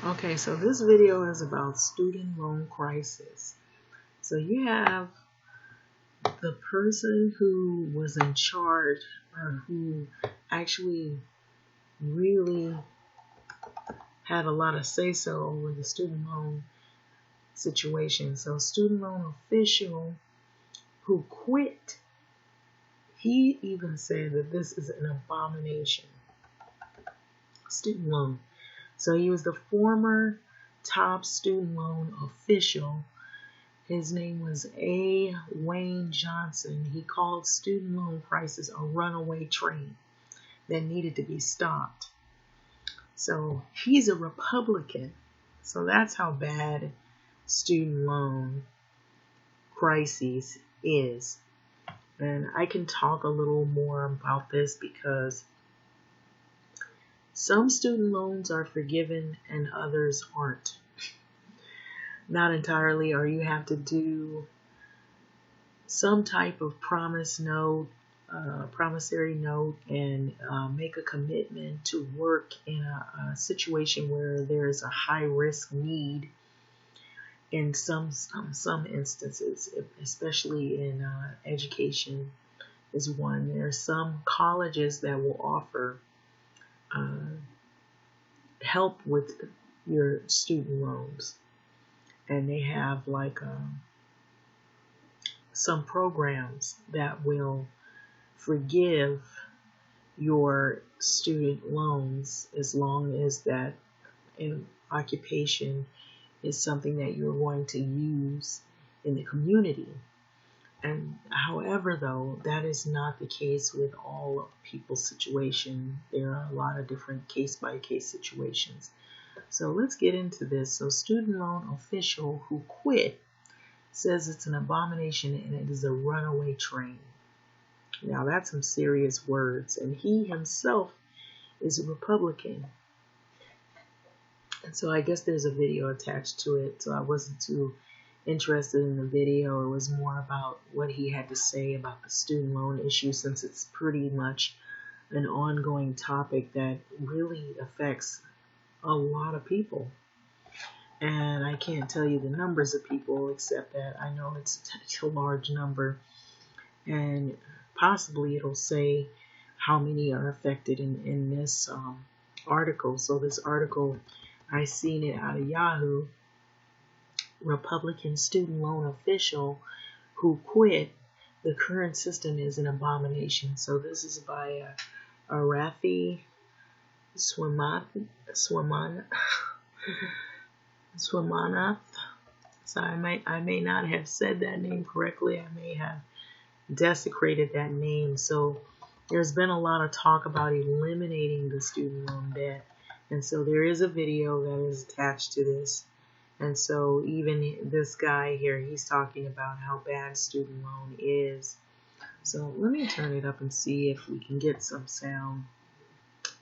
Okay, so this video is about student loan crisis. So you have the person who was in charge or who actually really had a lot of say-so over the student loan situation. So student loan official who quit, he even said that this is an abomination. Student loan. So he was the former top student loan official. His name was A. Wayne Johnson. He called student loan crisis a runaway train that needed to be stopped. So he's a Republican. So that's how bad student loan crisis is. And I can talk a little more about this because some student loans are forgiven and others aren't. Not entirely, or you have to do some type of promissory note and make a commitment to work in a situation where there is a high risk need. In some instances, especially in education, is one. There are some colleges that will offer help with your student loans, and they have like some programs that will forgive your student loans as long as that an occupation is something that you're going to use in the community. And however, though, that is not the case with all of people's situation. There are a lot of different case-by-case situations. So let's get into this. So student loan official who quit says it's an abomination and it is a runaway train. Now that's some serious words. And he himself is a Republican. And so I guess there's a video attached to it. So I wasn't too interested in the video. It was more about what he had to say about the student loan issue, since it's pretty much an ongoing topic that really affects a lot of people. And I can't tell you the numbers of people, except that I know it's a large number, and possibly it'll say how many are affected in this article. So this article, I seen it out of Yahoo. Republican student loan official who quit. The current system is an abomination. So this is by Rafi Swamanath. So I may not have said that name correctly. I may have desecrated that name. So there's been a lot of talk about eliminating the student loan debt. And so there is a video that is attached to this. And so even this guy here, he's talking about how bad student loan is. So let me turn it up and see if we can get some sound.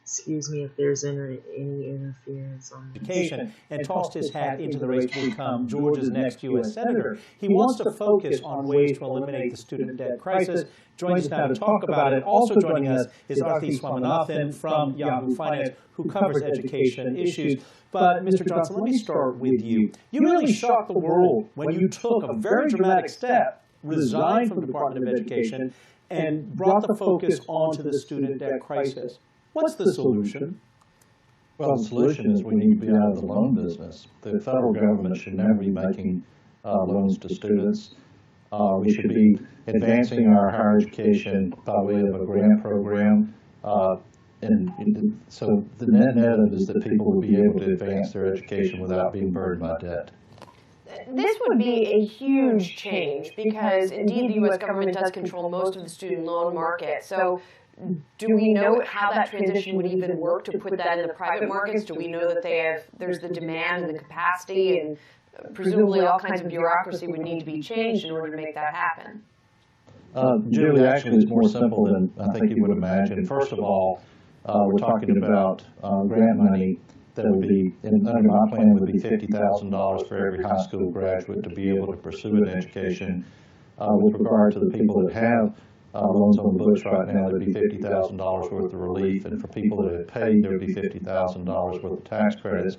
Excuse me if there's any interference on education, and tossed his hat into the race to become Georgia's next U.S. Senator. He wants to focus on ways to eliminate the student debt crisis. Joins us now to talk about it. Also joining us is Arthi Swaminathan from Yahoo Finance, who covers education issues. But, Mr. Johnson, let me start with you. You really shocked the world when you took a very dramatic step, resigned from the Department of Education, and brought the focus onto the student debt crisis. What's the solution? Well, the solution is we need to be out of the loan business. The federal government should never be making loans to students. We should be advancing our higher education by way of a grant program. And so the net of it is that people will be able to advance their education without being burdened by debt. This would be a huge change because, indeed, the U.S. government does control most of the student loan market. So do we know how that transition would even work to put that in the private markets? Do we know that there's the demand and the capacity, and presumably all kinds of bureaucracy would need to be changed in order to make that happen? Julie, actually, it's more simple than I think you would imagine. First of all, we're talking about grant money that would be, under my plan, would be $50,000 for every high school graduate to be able to pursue an education. With regard to the people that have loans on the books right now, there'd be $50,000 worth of relief, and for people that have paid, there'd be $50,000 worth of tax credits.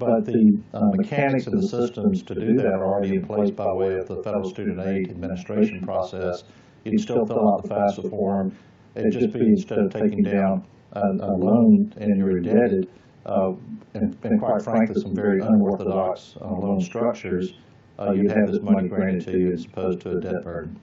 but the mechanics of the systems to do that are already in place by way of the federal student aid administration process. You'd still fill out the FAFSA form. It'd just be, instead of taking down a loan and you're indebted, and quite frankly, some very unorthodox loan structures, you'd have this money granted to you as opposed to a debt burden.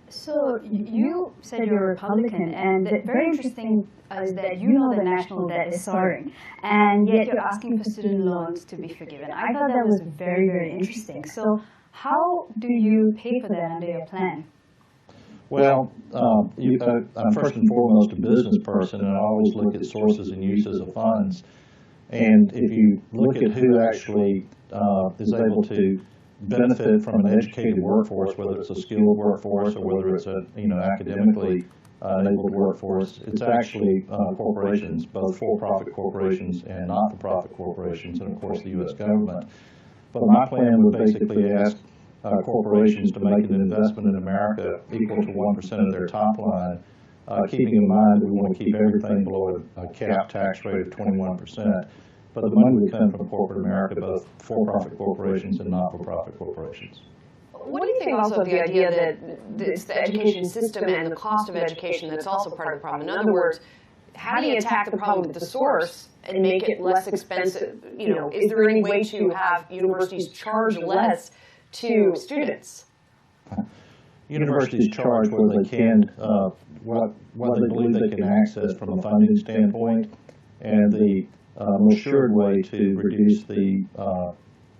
So you said you're a Republican, and the very interesting is that you know the national debt is soaring, and yet you're asking for student loans to be forgiven. I thought that was very, very interesting. So how do you pay for that under your plan? Well, I'm first and foremost a business person, and I always look at sources and uses of funds. And if you look at who actually is able to benefit from an educated workforce, whether it's a skilled workforce or whether it's a academically enabled workforce, it's actually corporations, both for-profit corporations and not-for-profit corporations, and of course the U.S. government. But my plan would basically ask corporations to make an investment in America equal to 1% of their top line, keeping in mind that we want to keep everything below a cap tax rate of 21%. But the money would come from corporate America, both for-profit corporations and not-for-profit corporations. What do you think also of the idea that it's the education system and the cost of education that's also part of the problem? In other words, how do you attack the problem at the source and make it less expensive? Is there any way to have universities charge less to students? Universities charge what they can, what they believe they can access from a funding standpoint, and the most assured way to reduce the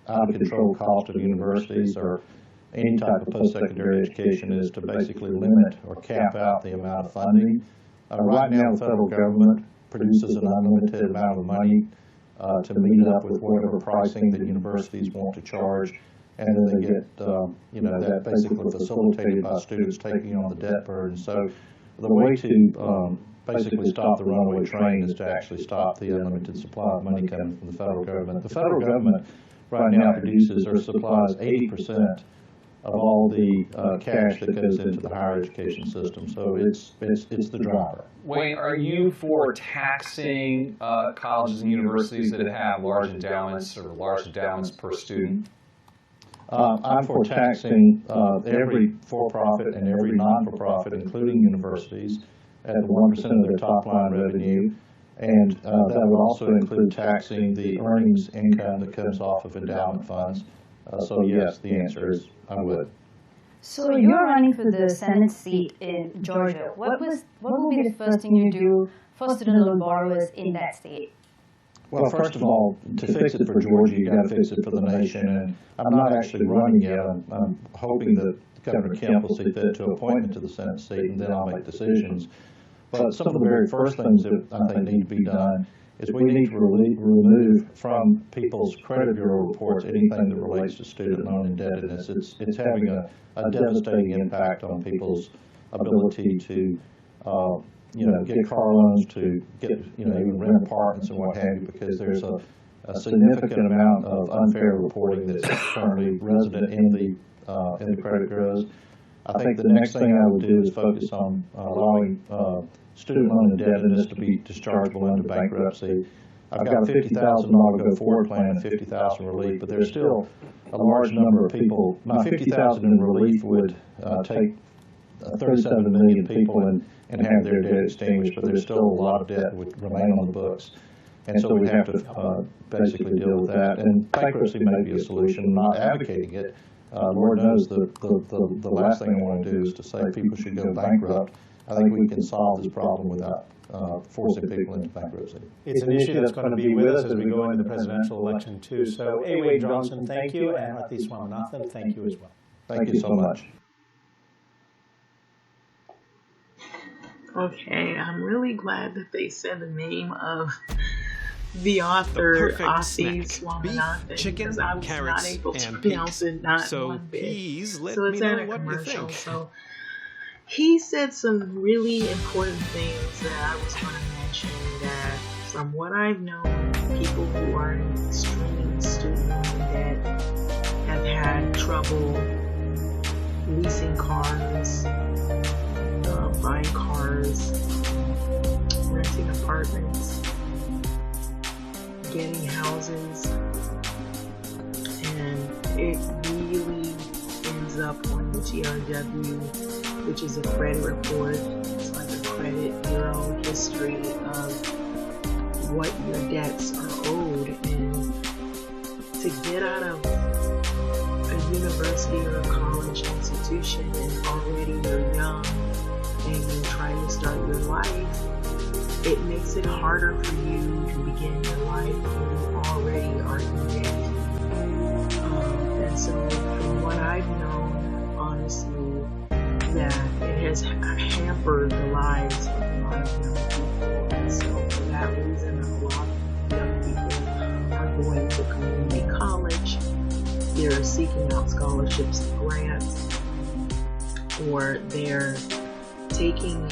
out-of-control cost of universities or any type of post-secondary education is to basically limit or cap out the amount of funding. Right now, the federal government produces an unlimited amount of money to meet up with whatever pricing that universities want to charge, and then they get, that basically facilitated by students taking on the debt burden. So the way to basically stop the runaway train is to actually stop the unlimited supply of money coming from the federal government. The federal government right now produces or supplies 80% of all the cash that goes into the higher education system. So it's the driver. Wayne, are you for taxing colleges and universities that have large endowments or large endowments per student? I'm for taxing every for-profit and every non-for-profit, including universities, at 1% of their top-line revenue, and that would also include taxing the earnings income that comes off of endowment funds. So yes, the answer is I would. So you're running for the Senate seat in Georgia. What will be the first thing you do for student loan borrowers in that state? Well, first of all, to fix it for Georgia, you got to fix it for the nation. And I'm not actually running yet. I'm hoping that Governor Kemp will see fit to appoint me to the Senate seat, and then I'll make decisions. But some of the very first things that I think need to be done is we need to remove from people's credit bureau reports anything that relates to student loan indebtedness. It's having a devastating impact on people's ability to get car loans, to get even rent apartments and what have you, because there's a significant amount of unfair reporting that's currently resident in the credit bureaus. I think the next thing I would do is focus on allowing student loan indebtedness to be dischargeable under bankruptcy. I've got a $50,000 go forward plan and $50,000 relief, but there's still a large number of people. My $50,000 in relief would take 37 million people and have their debt extinguished, but there's still a lot of debt that would remain on the books. And so we have to basically deal with that. And bankruptcy may be a solution. I'm not advocating it. Lord knows the last thing I want to do is to say people should go bankrupt. I think we can solve this problem without forcing people into bankruptcy. It's an issue that's going to be with us as we go into the presidential election, too. So, A. Wade Johnson, thank you, and Arthi Swaminathan, thank you as well. Thank you so much. Okay, I'm really glad that they said the name of the author, Arthi Swaminathan, because I was not able to pronounce it, not one bit. So it's in a commercial. So he said some really important things that I was going to mention, that from what I've known, people who are in extreme student loan debt have had trouble leasing cars, buying cars, renting apartments, getting houses, and it really ends up on the TRW, which is a credit report. It's like a credit bureau history of what your debts are owed, and to get out of a university or a college institution and already you're young and you're trying to start your life, it makes it harder for you to begin your life when you already are in debt. And so from what I've known, honestly, that it has hampered the lives of a lot of young people. And so for that reason, a lot of young people are going to community college. They're seeking out scholarships and grants, or they're taking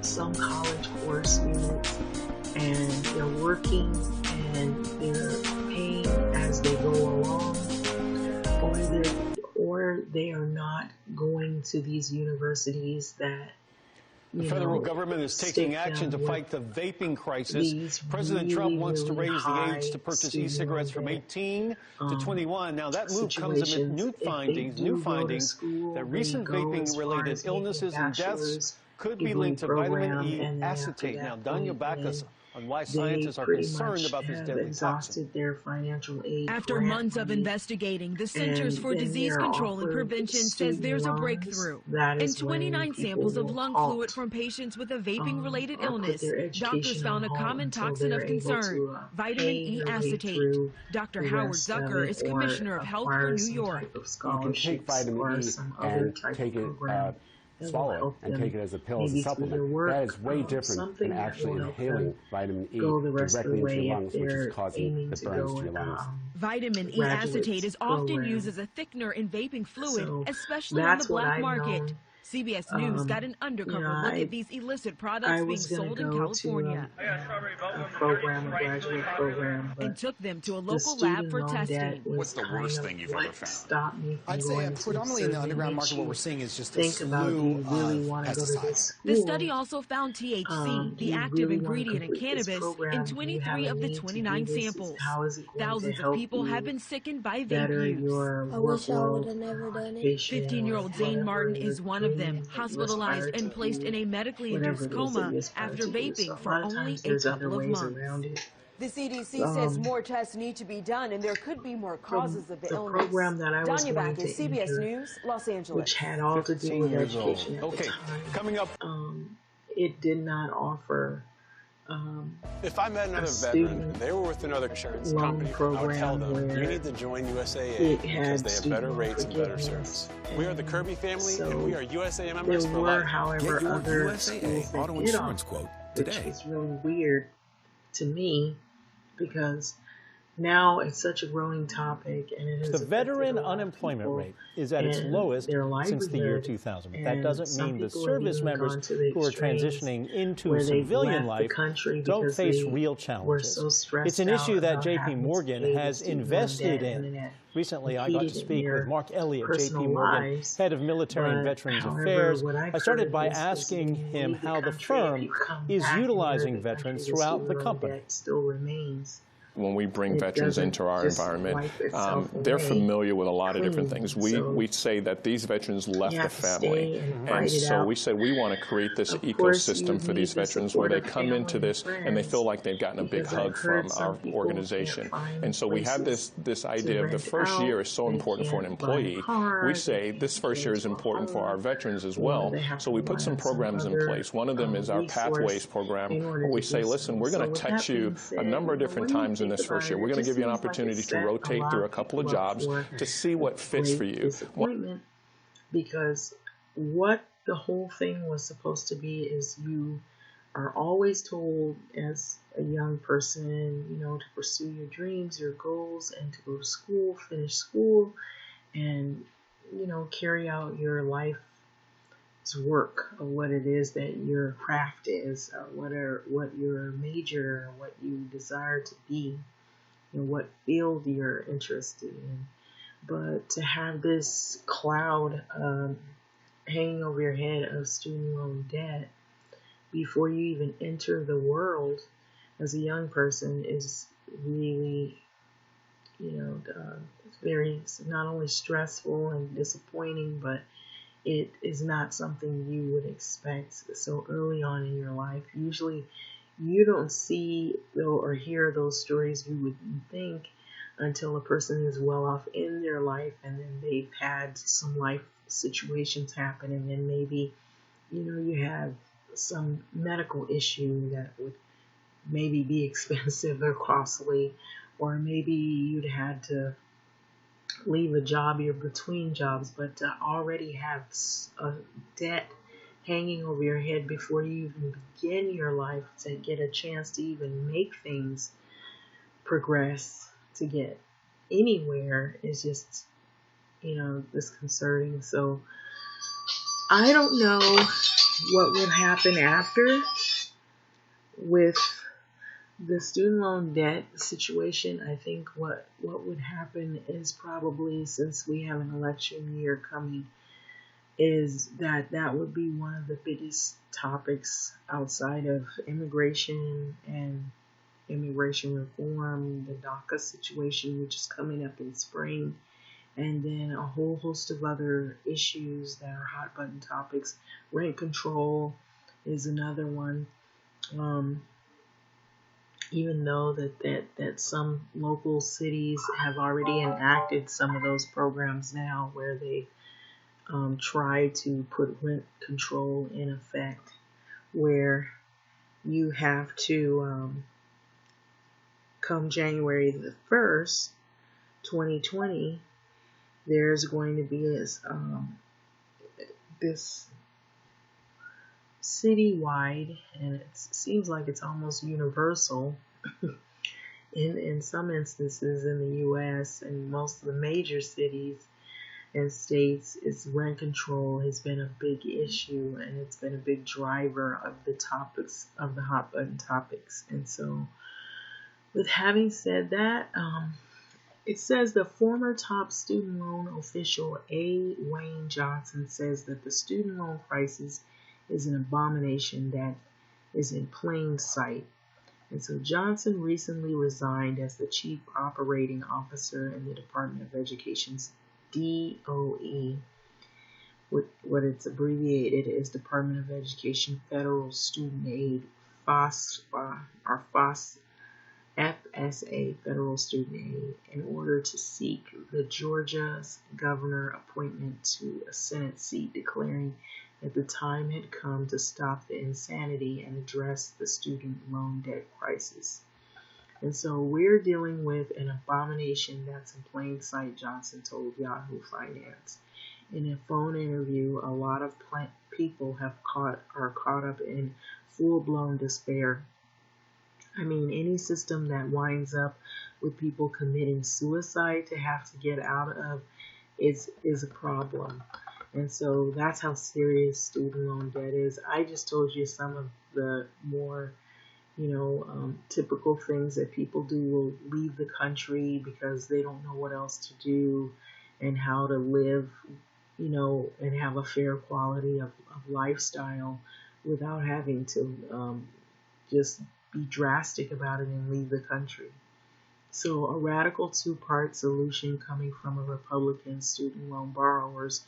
some college course units, and they're working and they're paying as they go along, or they are not going to these universities that the federal government is taking action to fight the vaping crisis. President Trump wants to raise the age to purchase e-cigarettes from 18 to 21. Now, that move comes amid new findings that recent vaping-related illnesses and deaths could be linked to vitamin E acetate. Now, Danya Backus on why scientists are concerned about this deadly toxin. Their financial aid After months of investigating, the Centers for Disease Control and Prevention says there's a breakthrough. In 29 samples of lung fluid from patients with a vaping-related illness, doctors found a common toxin of concern, vitamin E acetate. Dr. Howard Zucker is Commissioner of Health for New York. You can take vitamin E and take it, swallow it, and take it as a pill, as a supplement. That is way different than actually inhaling vitamin E directly into your lungs, which is causing the burns to your lungs. Vitamin E acetate is often used as a thickener in vaping fluid, especially on the black market. CBS News got an undercover look at these illicit products being sold in California. A graduate program, and took them to a local lab for testing. What's the worst thing you've ever found? I'd say predominantly in the underground market, what we're seeing is just a slew of pesticides. The study also found THC, the active ingredient in cannabis, in 23 of the 29 samples. Thousands of people have been sickened by vape use. I wish I would have never done it. 15-year-old Zane Martin is one of them, hospitalized and placed in a medically induced coma after vaping for only a couple of months. The CDC says more tests need to be done, and there could be more causes of the illness. Program that I was Danya going Backus, to CBS enter, News, Los Angeles. which had all to do with education at the time. Coming up. It did not offer if I met another veteran, they were with another insurance company, I would tell them, you need to join USAA because they have better rates and better service. We are the Kirby family, and we are USAA members for life. However, other USAA auto insurance quote today. Which is really weird to me, because now it's such a growing topic, and it is the veteran unemployment rate is at its lowest since the year 2000. But that doesn't mean the service members who are transitioning into civilian life don't face real challenges. It's an issue that J.P. Morgan has invested in. Recently, I got to speak with Mark Elliott, J.P. Morgan, head of military and veterans affairs. I started by asking him how the firm is utilizing veterans throughout the company. When we bring veterans into our environment, they're familiar with a lot of different things. We say that these veterans left the family, and so we say we want to create this ecosystem for these veterans where they come into this and they feel like they've gotten a big hug from our organization. And so we have this idea of the first year is so important for an employee. We say this first year is important for our veterans as well. So we put some programs in place. One of them is our Pathways program, where we say, listen, we're going to touch you a number of different times in this first year. We're going to give you an opportunity to rotate through a couple of jobs to see what fits for you. Because what the whole thing was supposed to be is you are always told as a young person, to pursue your dreams, your goals, and to go to school, finish school, and, carry out your life's work of what it is that your craft is, or what your major, or what you desire to be, and what field you're interested in. But to have this cloud hanging over your head of student loan debt before you even enter the world as a young person is really, it's very not only stressful and disappointing, but it is not something you would expect so early on in your life. Usually, you don't see or hear those stories, you would think, until a person is well off in their life, and then they've had some life situations happen, and then maybe, you have some medical issue that would maybe be expensive or costly, or maybe you'd had to leave a job, you're between jobs, but to already have a debt hanging over your head before you even begin your life, to get a chance to even make things progress, to get anywhere, is just, disconcerting. So I don't know what would happen after with the student loan debt situation. I think what would happen is probably, since we have an election year coming, is that would be one of the biggest topics outside of immigration and immigration reform, the DACA situation, which is coming up in spring, and then a whole host of other issues that are hot button topics. Rent control is another one. Even though that some local cities have already enacted some of those programs now, where they try to put rent control in effect, where you have to, come January the 1st, 2020, there's going to be this citywide, and it seems like it's almost universal in some instances in the U.S. and most of the major cities and states, is rent control has been a big issue, and it's been a big driver of the topics, of the hot button topics. And so, with having said that, it says the former top student loan official A. Wayne Johnson says that the student loan crisis is an abomination that is in plain sight. And so Johnson recently resigned as the chief operating officer in the Department of Education's DOE. What it's abbreviated is Department of Education Federal Student Aid, FAFSA, or FSA, Federal Student Aid, in order to seek the Georgia's governor appointment to a Senate seat, declaring that the time had come to stop the insanity and address the student loan debt crisis. And so we're dealing with an abomination that's in plain sight, Johnson told Yahoo Finance. In a phone interview, a lot of people are caught up in full-blown despair. I mean, any system that winds up with people committing suicide to have to get out of is a problem. And so that's how serious student loan debt is. I just told you some of the more, typical things that people do. Will leave the country because they don't know what else to do and how to live, and have a fair quality of lifestyle without having to just be drastic about it and leave the country. So a radical two-part solution coming from a Republican student loan borrowers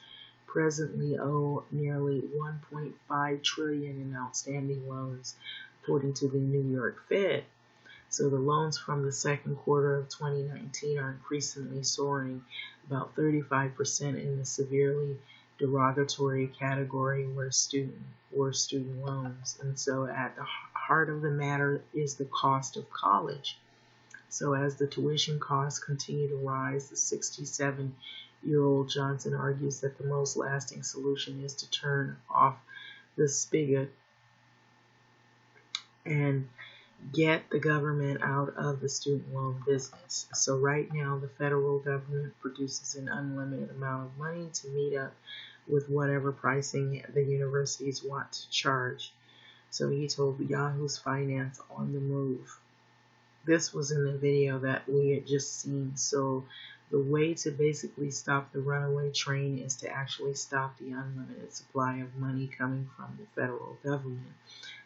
presently owe nearly $1.5 trillion in outstanding loans, according to the New York Fed. So the loans from the second quarter of 2019 are increasingly soaring, about 35% in the severely derogatory category were student loans. And so at the heart of the matter is the cost of college. So as the tuition costs continue to rise, the 67-year-old Johnson argues that the most lasting solution is to turn off the spigot and get the government out of the student loan business. So right now, the federal government produces an unlimited amount of money to meet up with whatever pricing the universities want to charge. So he told Yahoo's Finance on the move. This was in the video that we had just seen. So the way to basically stop the runaway train is to actually stop the unlimited supply of money coming from the federal government.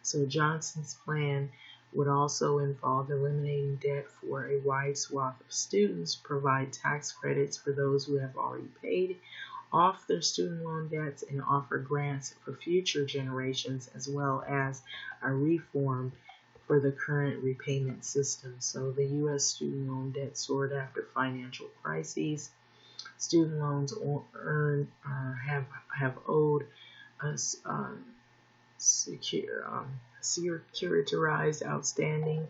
So Johnson's plan would also involve eliminating debt for a wide swath of students, provide tax credits for those who have already paid off their student loan debts, and offer grants for future generations, as well as a reform for the current repayment system. So the U.S. student loan debt soared after financial crises. Student loans have owed us securitized outstanding,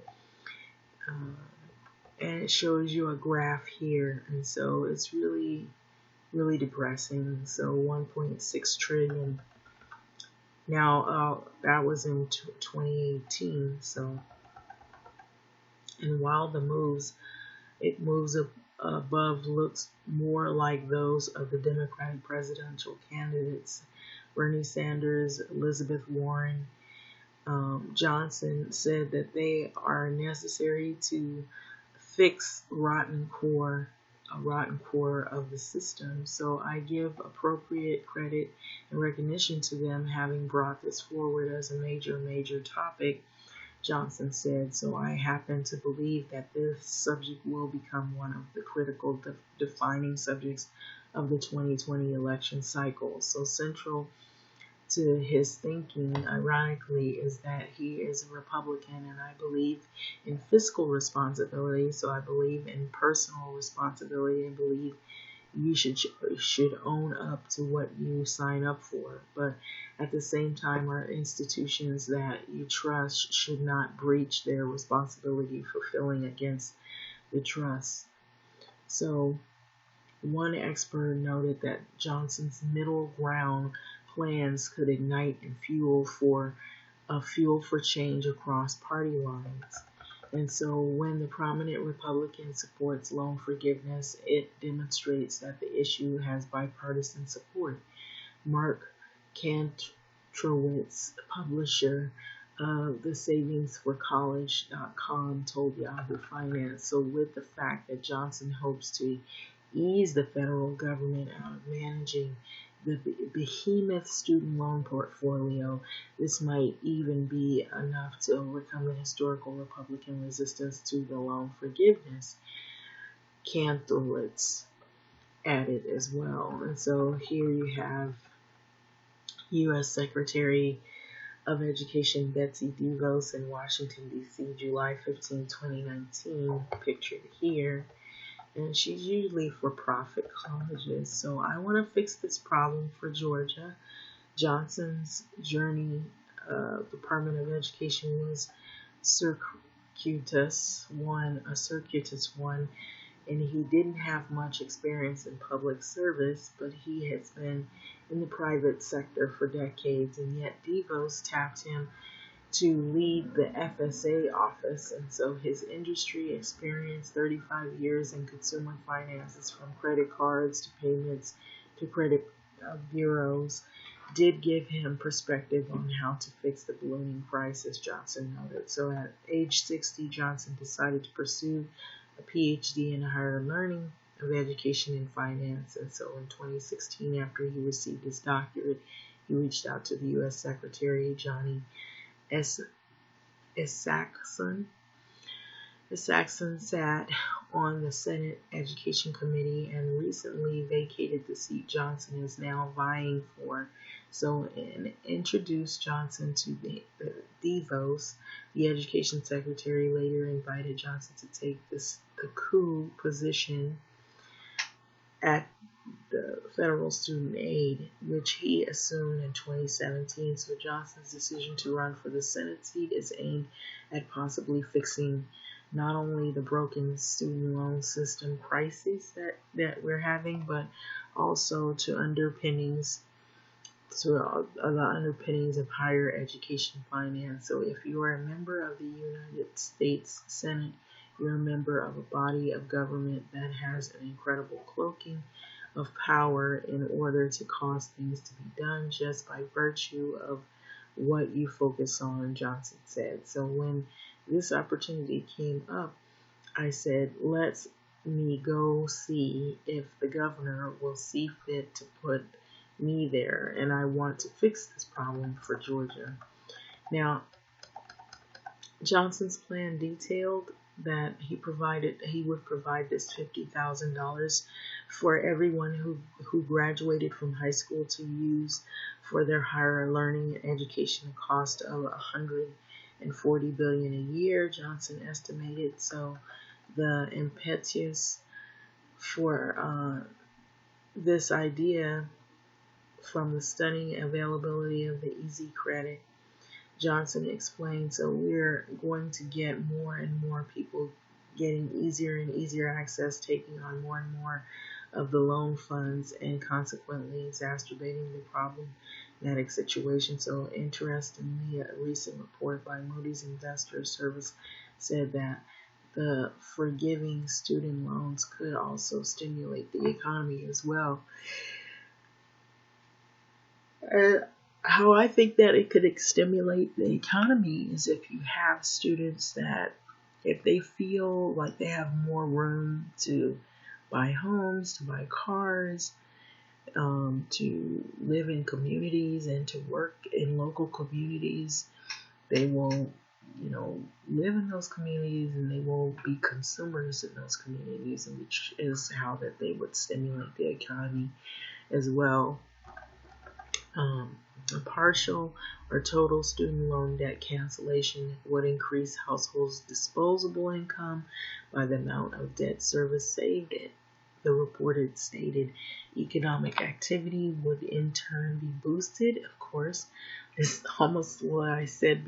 and it shows you a graph here, and so it's really depressing. So 1.6 trillion. Now that was in 2018. So, and while it moves above looks more like those of the Democratic presidential candidates, Bernie Sanders, Elizabeth Warren, Johnson, said that they are necessary to fix a rotten core of the system. So I give appropriate credit and recognition to them having brought this forward as a major topic, Johnson said. So I happen to believe that this subject will become one of the critical defining subjects of the 2020 election cycle. So central to his thinking, ironically, is that he is a Republican, and I believe in fiscal responsibility. So I believe in personal responsibility and believe you should own up to what you sign up for. But at the same time, our institutions that you trust should not breach their responsibility fulfilling against the trust. So one expert noted that Johnson's middle ground plans could ignite and fuel for change across party lines. And so when the prominent Republican supports loan forgiveness, it demonstrates that the issue has bipartisan support. Mark Kantrowitz, publisher of the SavingsForCollege.com, told Yahoo Finance. So with the fact that Johnson hopes to ease the federal government out of managing the behemoth student loan portfolio, this might even be enough to overcome the historical Republican resistance to the loan forgiveness, Kantrowitz added as well. And so here you have U.S. Secretary of Education Betsy DeVos in Washington, D.C., July 15, 2019, pictured here. And she's usually for-profit colleges. So I want to fix this problem for Georgia. Johnson's journey, Department of Education, was a circuitous one, and he didn't have much experience in public service, but he has been in the private sector for decades, and yet DeVos tapped him to lead the FSA office, and so his industry experience, 35 years in consumer finances, from credit cards to payments to credit bureaus, did give him perspective on how to fix the ballooning crisis, Johnson noted. So at age 60, Johnson decided to pursue a PhD in higher learning of education and finance, and so in 2016, after he received his doctorate, he reached out to the U.S. Secretary Johnny Isakson. Isakson sat on the Senate Education Committee and recently vacated the seat Johnson is now vying for. So, introduced Johnson to DeVos. The Education Secretary later invited Johnson to take the coup position at the federal student aid, which he assumed in 2017. So Johnson's decision to run for the Senate seat is aimed at possibly fixing not only the broken student loan system crisis that we're having, but also to the underpinnings of higher education finance. So if you are a member of the United States Senate, you're a member of a body of government that has an incredible cloaking of power in order to cause things to be done just by virtue of what you focus on, Johnson said. So when this opportunity came up, I said, let me go see if the governor will see fit to put me there, and I want to fix this problem for Georgia. Now, Johnson's plan detailed that he would provide this $50,000 for everyone who graduated from high school to use for their higher learning and education cost of $140 billion a year, Johnson estimated. So the impetus for this idea from the stunning availability of the easy credit, Johnson explained, so we're going to get more and more people getting easier and easier access, taking on more and more of the loan funds, and consequently exacerbating the problematic situation. So interestingly, a recent report by Moody's Investor Service said that the forgiving student loans could also stimulate the economy as well. How I think that it could stimulate the economy is if you have students that, if they feel like they have more room to buy homes, to buy cars, to live in communities and to work in local communities, they will, live in those communities, and they will be consumers in those communities, and which is how that they would stimulate the economy as well. A partial or total student loan debt cancellation would increase households' disposable income by the amount of debt service saved. The report stated economic activity would in turn be boosted. Of course, this is almost what I said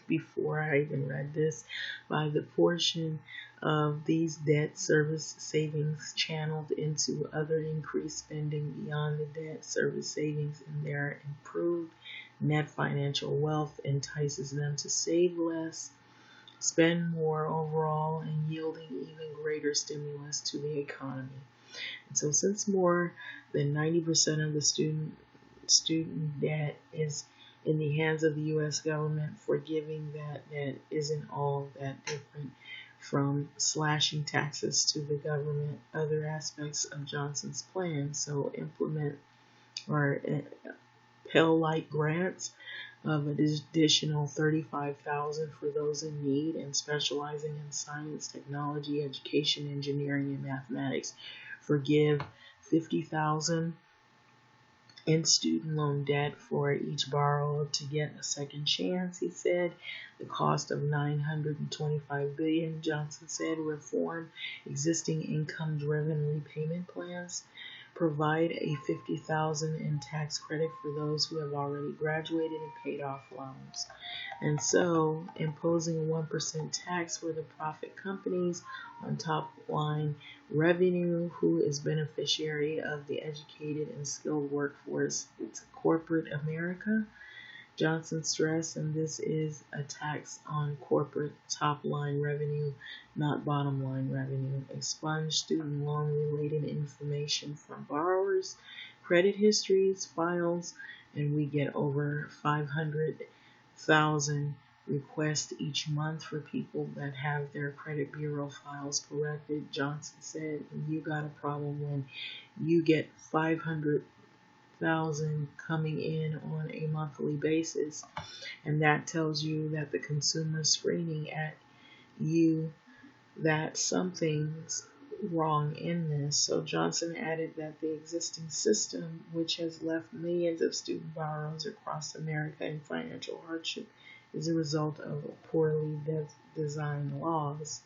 before I even read this, by the portion of these debt service savings channeled into other increased spending beyond the debt service savings, and their improved net financial wealth entices them to save less, spend more overall, and yielding even greater stimulus to the economy. And so since more than 90% of the student debt is in the hands of the U.S. government, forgiving that debt isn't all that different from slashing taxes to the government. Other aspects of Johnson's plan, so implement or Pell-like grants of an additional $35,000 for those in need and specializing in science, technology, education, engineering, and mathematics. Forgive $50,000 in student loan debt for each borrower to get a second chance, he said. The cost of $925 billion, Johnson said. Reform existing income-driven repayment plans. Provide a $50,000 in tax credit for those who have already graduated and paid off loans. And so, imposing a 1% tax for the profit companies on top line revenue, who is beneficiary of the educated and skilled workforce. It's corporate America. Johnson stressed, and this is a tax on corporate top line revenue, not bottom line revenue. Expunge student loan related information from borrowers, credit histories, files, and we get over 500,000 requests each month for people that have their credit bureau files corrected. Johnson said, you got a problem when you get 500,000 coming in on a monthly basis, and that tells you that the consumer screening at you that something's wrong in this. So Johnson added that the existing system, which has left millions of student borrowers across America in financial hardship, is a result of poorly designed laws.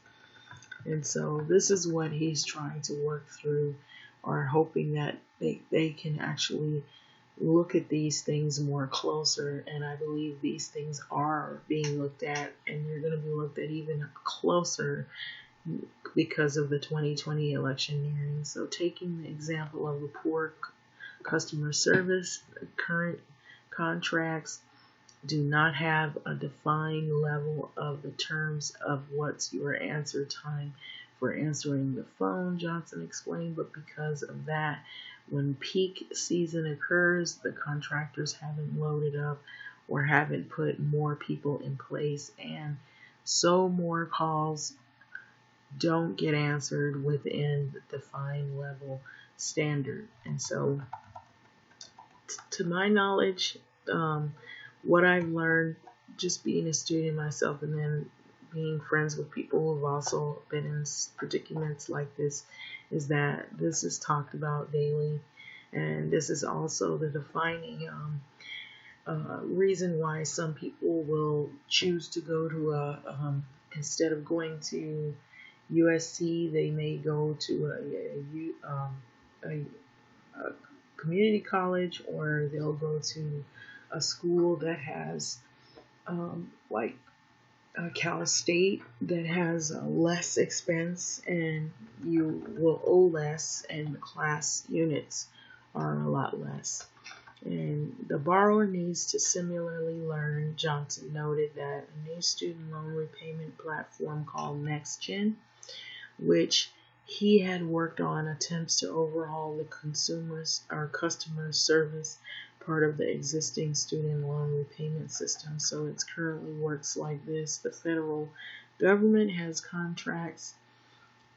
And so this is what he's trying to work through, or hoping that they can actually look at these things more closer. And I believe these things are being looked at, and they're going to be looked at even closer because of the 2020 election nearing. So taking the example of the poor customer service, current contracts do not have a defined level of the terms of what's your answer time for answering the phone, Johnson explained, but because of that, when peak season occurs, the contractors haven't loaded up or haven't put more people in place, and so more calls don't get answered within the defined level standard. And so, to my knowledge, what I've learned just being a student myself, and then being friends with people who have also been in predicaments like this, is that this is talked about daily, and this is also the defining reason why some people will choose to go to instead of going to USC, they may go to a community college, or they'll go to a school that has like Cal State, that has less expense, and you will owe less, and the class units are a lot less. And the borrower needs to similarly learn. Johnson noted that a new student loan repayment platform called NextGen, which he had worked on, attempts to overhaul the customer service part of the existing student loan repayment system. So it currently works like this. The federal government has contracts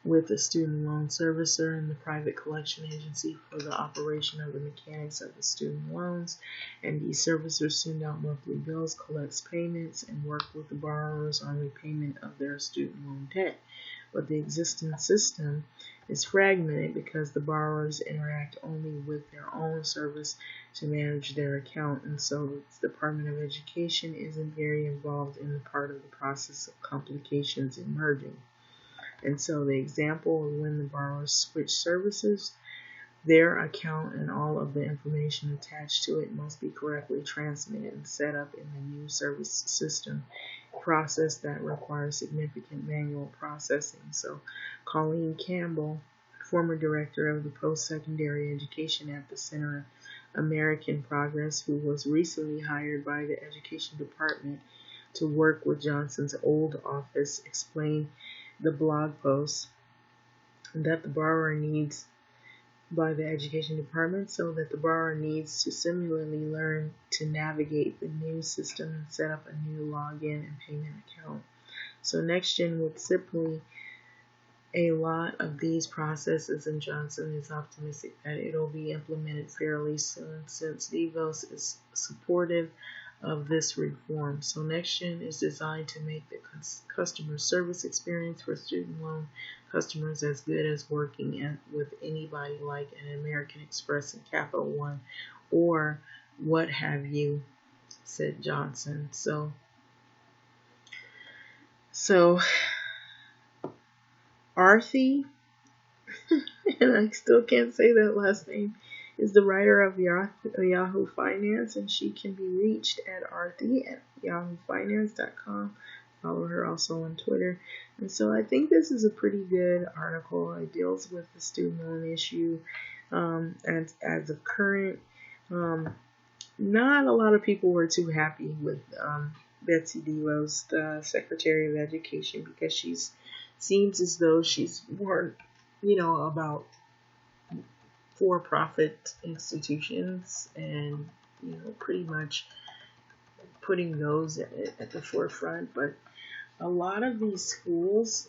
with the student loan servicer and the private collection agency for the operation of the mechanics of the student loans, and these servicers send out monthly bills, collects payments, and work with the borrowers on repayment of their student loan debt. But the existing system is fragmented because the borrowers interact only with their own service to manage their account, and so the Department of Education isn't very involved in the part of the process of complications emerging. And so the example of when the borrowers switch services, their account and all of the information attached to it must be correctly transmitted and set up in the new service system, process that requires significant manual processing. So Colleen Campbell, former director of the post-secondary education at the Center of American Progress, who was recently hired by the Education Department to work with Johnson's old office, explained the blog post that the borrower needs by the Education Department, so that the borrower needs to similarly learn to navigate the new system and set up a new login and payment account. So NextGen would simply a lot of these processes, and Johnson is optimistic that it'll be implemented fairly soon, since DeVos is supportive of this reform. So NextGen is designed to make the customer service experience for student loan customers as good as working with anybody like an American Express and Capital One or what have you, said Johnson. So Arthi, and I still can't say that last name, is the writer of Yahoo Finance, and she can be reached at arthi@yahoofinance.com. Follow her also on Twitter. And so I think this is a pretty good article. It deals with the student loan issue as of current. Not a lot of people were too happy with Betsy DeVos, the Secretary of Education, because she seems as though she's more, about for-profit institutions, and pretty much putting those at the forefront. But a lot of these schools,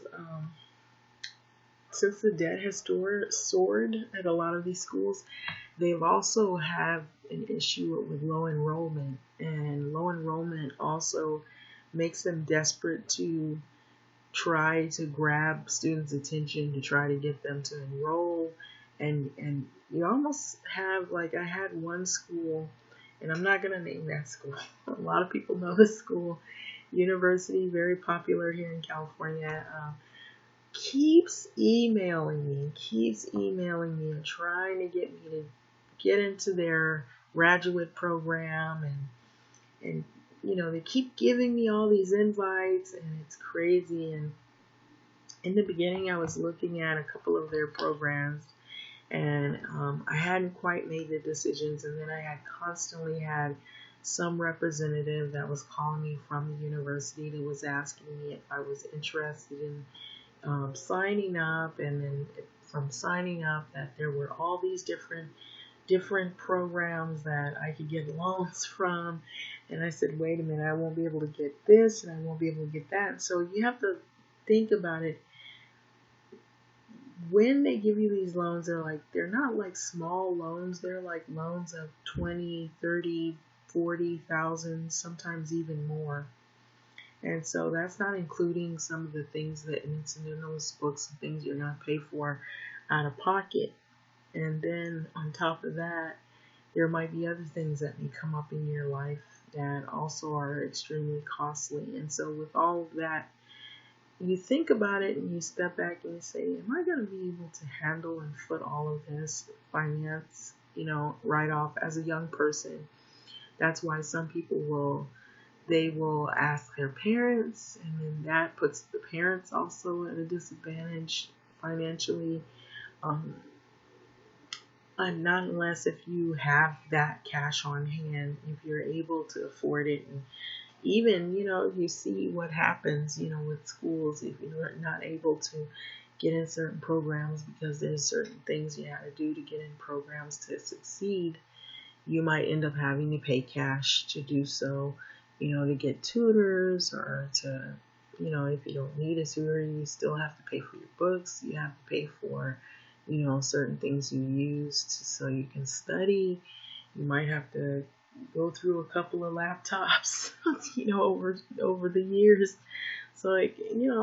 since the debt has soared at a lot of these schools, they've also have an issue with low enrollment, and low enrollment also makes them desperate to try to grab students' attention, to try to get them to enroll. And you almost have, like, I had one school, and I'm not going to name that school. A lot of people know this school. University, very popular here in California, keeps emailing me and trying to get me to get into their graduate program, and they keep giving me all these invites, and it's crazy. And in the beginning, I was looking at a couple of their programs, and I hadn't quite made the decisions, and then I had constantly had some representative that was calling me from the university that was asking me if I was interested in signing up, and then from signing up that there were all these different programs that I could get loans from. And I said, wait a minute, I won't be able to get this, and I won't be able to get that. So you have to think about it. When they give you these loans, they're not like small loans. They're like loans of 20, 30, 40,000, sometimes even more. And so that's not including some of the things that it's in those books and things you're going to pay for out of pocket. And then on top of that, there might be other things that may come up in your life that also are extremely costly. And so with all of that, you think about it and you step back and you say, am I going to be able to handle and foot all of this finance, right off as a young person? That's why some people they will ask their parents, and then that puts the parents also at a disadvantage financially. And not unless if you have that cash on hand, if you're able to afford it. And even, you see what happens, with schools, if you're not able to get in certain programs because there's certain things you have to do to get in programs to succeed, you might end up having to pay cash to do so, to get tutors, or to, if you don't need a tutor, you still have to pay for your books. You have to pay for, certain things you use so you can study. You might have to go through a couple of laptops, over the years. So, a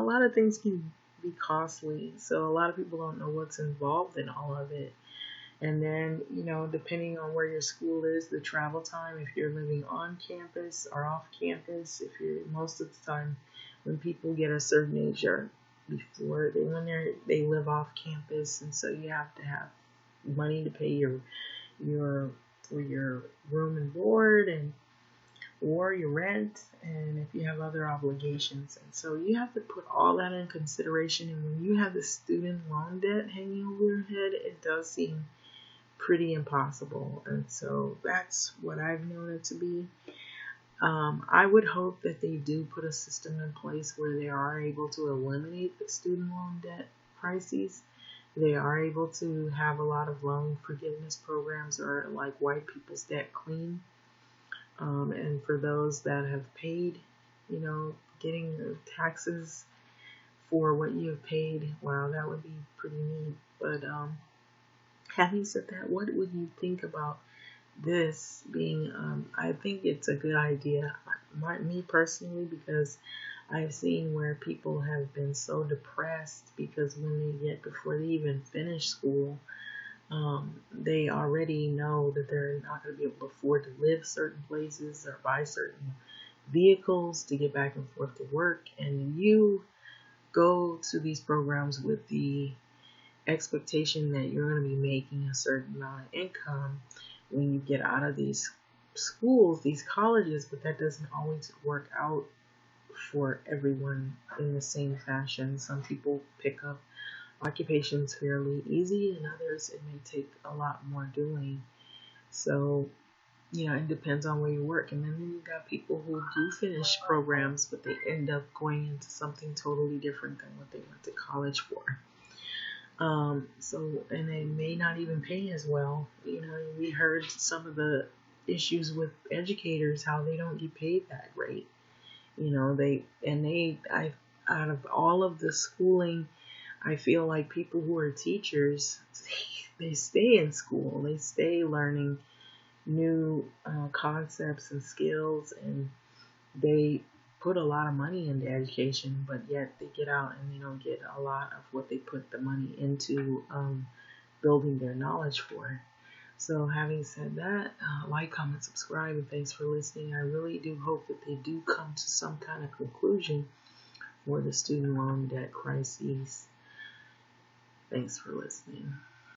lot of things can be costly. So a lot of people don't know what's involved in all of it. And then, depending on where your school is, the travel time, if you're living on campus or off campus, most of the time when people get a certain age or before they live off campus, and so you have to have money to pay for your room and board or your rent, and if you have other obligations. And so you have to put all that in consideration. And when you have the student loan debt hanging over your head, it does seem pretty impossible. And so that's what I've known it to be. I would hope that they do put a system in place where they are able to eliminate the student loan debt crises. They are able to have a lot of loan forgiveness programs, or like Wipe People's Debt Clean. And for those that have paid, getting your taxes for what you have paid, wow, that would be pretty neat. But having said that, what would you think about this being, I think it's a good idea, me personally, because I've seen where people have been so depressed because before they even finish school, they already know that they're not going to be able to afford to live certain places or buy certain vehicles to get back and forth to work. And you go to these programs with the expectation that you're going to be making a certain amount of income when you get out of these schools, these colleges, but that doesn't always work out for everyone in the same fashion. Some people pick up occupations fairly easy, and others it may take a lot more doing. So, it depends on where you work. And then you got people who do finish programs, but they end up going into something totally different than what they went to college for. And they may not even pay as well. We heard some of the issues with educators, how they don't get paid that great. Out of all of the schooling, I feel like people who are teachers, they stay in school, they stay learning new concepts and skills, and they put a lot of money into education, but yet they get out and they don't get a lot of what they put the money into building their knowledge for. So having said that, like, comment, subscribe, and thanks for listening. I really do hope that they do come to some kind of conclusion for the student loan debt crises. Thanks for listening.